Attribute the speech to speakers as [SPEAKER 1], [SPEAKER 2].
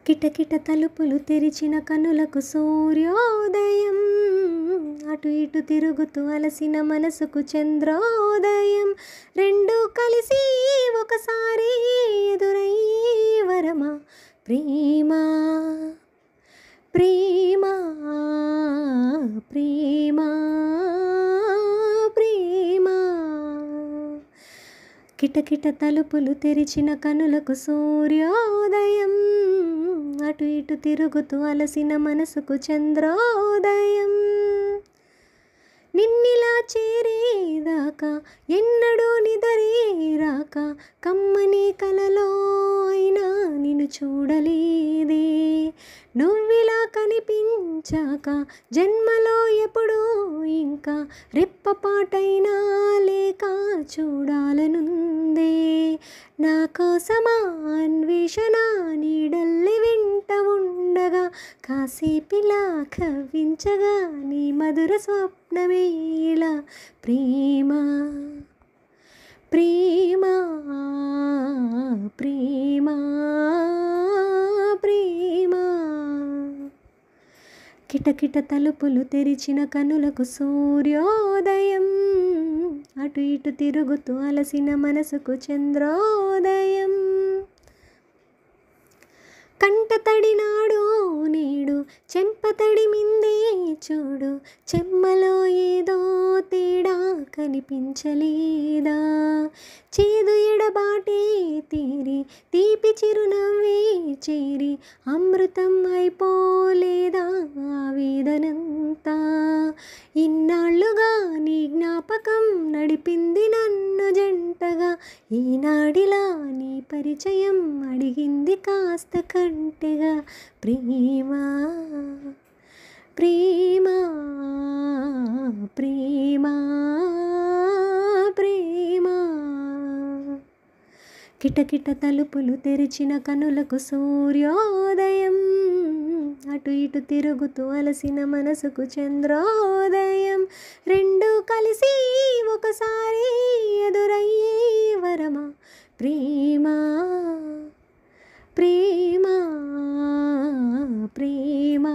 [SPEAKER 1] కిటకిట తలుపులు తెరిచిన కనులకు సూర్యోదయం, అటు ఇటు తిరుగుతూ అలసిన మనసుకు చంద్రోదయం. రెండు కలిసి ఒకసారి ఎదురయ్యే వరమా ప్రేమ ప్రేమ ప్రేమ ప్రేమ. కిటకిట తలుపులు తెరిచిన కనులకు సూర్యోదయం, అటు ఇటు తిరుగుతూ అలసిన మనసుకు చంద్రోదయం. నిన్నిలా చేరేదాకా ఎన్నడూ నిదరేరాక, కమ్మని కలలో అయినా నిన్ను చూడలేదే. నువ్విలా కనిపించాక జన్మలో ఎప్పుడూ ఇంకా రెప్పపాటైనా లేక చూడాలనుందే. నా కోసమా అన్వేషణ నీడల్లి వెంట ఉండగా, కాసేపిలా కవ్వించగా నీ మధుర స్వప్నమేలా ప్రేమ ప్రేమ ప్రేమ ప్రేమ. కిటకిట తలుపులు తెరిచిన కనులకు సూర్యోదయం, అటు ఇటు తిరుగుతూ అలసిన మనసుకు చంద్రోదయం. కంట తడినాడు నేడు చెంపతడి మిందే చూడు, చెమ్మలో ఏదో తేడా కనిపించలేదా. చేదు ఎడబాటే తీరి తీపి చిరునవ్వే చేరి, అమృతం అయిపోలేదా ఆవేదనంతా. ఇన్నాళ్ళుగా నీ జ్ఞాపకం నడిపింది నన్ను జంటగా, ఈనాడిలా నీ పరిచయం అడిగింది కాస్త కంటెగా. ప్రేమ ప్రేమ ప్రేమ ప్రేమ. కిటకిట తలుపులు తెరిచిన కనులకు సూర్యోదయం, అటు ఇటు తిరుగుతూ అలసిన మనసుకు చంద్రోదయం. రెండు కలిసి ఒకసారి ఎదురయ్యే వరమా ప్రేమ ప్రేమ ప్రేమ.